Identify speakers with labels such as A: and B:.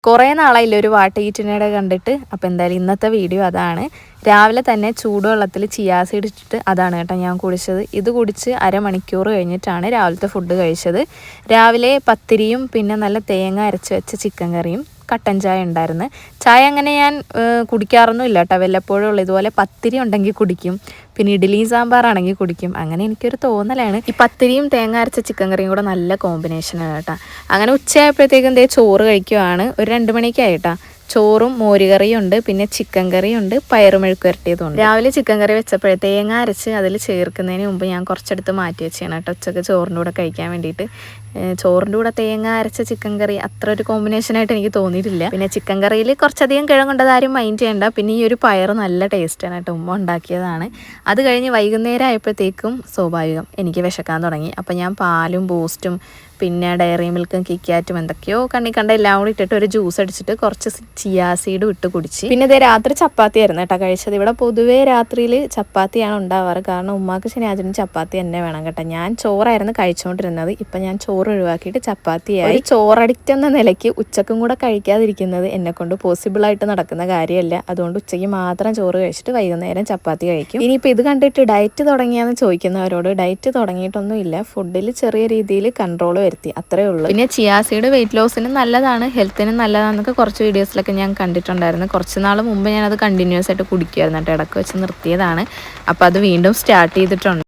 A: കുറേ നാളായില്ല ഒരു വാട്ടീറ്റിനയുടെ കണ്ടിട്ട്. അപ്പോൾ എന്തായാലും ഇന്നത്തെ വീഡിയോ അതാണ്. രാവിലെ തന്നെ ചൂടുവെള്ളത്തിൽ ചിയാ സീഡ് ഇട്ടിട്ട് അതാണ് കേട്ടോ ഞാൻ കുടിച്ചത്. ഇത് കുടിച്ച് അരമണിക്കൂർ കഴിഞ്ഞിട്ടാണ് രാവിലത്തെ ഫുഡ് കഴിച്ചത്. രാവിലെ പത്തിരിയും പിന്നെ നല്ല തേങ്ങ അരച്ച് വെച്ച ചിക്കൻ കറിയും കട്ടൻ ചായ ഉണ്ടായിരുന്നു. ചായ അങ്ങനെ ഞാൻ കുടിക്കാറൊന്നും ഇല്ല കേട്ടോ, വല്ലപ്പോഴും ഉള്ളൂ. ഇതുപോലെ പത്തിരി ഉണ്ടെങ്കിൽ കുടിക്കും, പിന്നെ ഇഡ്ഡലി സാമ്പാറാണെങ്കിൽ കുടിക്കും. അങ്ങനെ എനിക്കൊരു തോന്നലാണ്. ഈ പത്തിരിയും തേങ്ങ അരച്ച ചിക്കൻ കറിയും കൂടെ നല്ല കോമ്പിനേഷനാണ് കേട്ടോ. അങ്ങനെ ഉച്ചയായപ്പോഴത്തേക്കും ദേ ചോറ് കഴിക്കുവാണ്. ഒരു 2 മണിക്കായിട്ടാ. ചോറും മോരുകറിയും ഉണ്ട്, പിന്നെ ചിക്കൻ കറിയും ഉണ്ട്, പയറുമെഴുക്ക് വരട്ടിയതും. രാവിലെ ചിക്കൻ കറി വെച്ചപ്പോഴേ തേങ്ങ അരച്ച് അതിൽ ചേർക്കുന്നതിന് മുമ്പ് ഞാൻ കുറച്ചെടുത്ത് മാറ്റി വെച്ചാണ് കേട്ടോ ഉച്ചക്ക് ചോറിൻ്റെ കൂടെ കഴിക്കാൻ വേണ്ടിയിട്ട്. ചോറിൻ്റെ കൂടെ തേങ്ങ അരച്ച ചിക്കൻ കറി അത്ര ഒരു കോമ്പിനേഷനായിട്ട് എനിക്ക് തോന്നിയിട്ടില്ല. പിന്നെ ചിക്കൻ കറിയിൽ കുറച്ചധികം കിഴങ്ങുണ്ടത് ആരും മൈൻഡ് ചെയ്യണ്ട. പിന്നെ ഈ ഒരു പയർ നല്ല ടേസ്റ്റാണ് കേട്ടോ, ഉമ്മ ഉണ്ടാക്കിയതാണ്. അത് കഴിഞ്ഞ് വൈകുന്നേരം ആയപ്പോഴത്തേക്കും സ്വാഭാവികം എനിക്ക് വിശക്കാൻ തുടങ്ങി. അപ്പോൾ ഞാൻ പാലും ബൂസ്റ്റും പിന്നെ ഡയറി മിൽക്കും കിക്കാറ്റും എന്തൊക്കെയോ കണ്ട എല്ലാം കൂടി ഇട്ടിട്ട് ഒരു ജ്യൂസ് അടിച്ചിട്ട് കുറച്ച് ചിയാ സീഡും ഇട്ട് കുടിച്ച്. പിന്നെ ഇതേ രാത്രി ചപ്പാത്തി ആയിരുന്നു കേട്ടോ കഴിച്ചത്. ഇവിടെ പൊതുവേ രാത്രിയിൽ ചപ്പാത്തിയാണ് ഉണ്ടാവാറ്, കാരണം ഉമ്മാക്ക് ശനിയാഴ്ചയും ചപ്പാത്തി തന്നെ വേണം കേട്ടോ. ഞാൻ ചോറായിരുന്നു കഴിച്ചുകൊണ്ടിരുന്നത്, ഇപ്പം ഞാൻ ചോറ് ഒഴിവാക്കിയിട്ട് ചപ്പാത്തിയായി. ഒരു ചോറഡിക്റ്റ് എന്ന നിലയ്ക്ക് ഉച്ചക്കും കൂടെ കഴിക്കാതിരിക്കുന്നത് എന്നെക്കൊണ്ട് പോസിബിളായിട്ട് നടക്കുന്ന കാര്യമല്ല. അതുകൊണ്ട് ഉച്ചയ്ക്ക് മാത്രം ചോറ് കഴിച്ചിട്ട് വൈകുന്നേരം ചപ്പാത്തി കഴിക്കും. ഇനിയിപ്പോൾ ഇത് കണ്ടിട്ട് ഡയറ്റ് തുടങ്ങിയാന്ന് ചോദിക്കുന്നവരോട് ഡയറ്റ് തുടങ്ങിയിട്ടൊന്നുമില്ല, ഫുഡിൽ ചെറിയ രീതിയിൽ കൺട്രോൾ വരുത്തി, അത്രേ ഉള്ളൂ. പിന്നെ ചിയാ സീഡ് വെയിറ്റ് ലോസിനും നല്ലതാണ്, ഹെൽത്തിനും നല്ലതാണെന്നൊക്കെ കുറച്ച് വീഡിയോസിലൊക്കെ ഞാൻ കണ്ടിട്ടുണ്ടായിരുന്നു. കുറച്ച് നാൾ മുമ്പ് ഞാനത് കണ്ടിന്യൂസ് ആയിട്ട് കുടിക്കുമായിരുന്നു കേട്ടോ, ഇടയ്ക്ക് വെച്ച് നിർത്തിയതാണ്. അപ്പോൾ അത് വീണ്ടും സ്റ്റാർട്ട് ചെയ്തിട്ടുണ്ട്.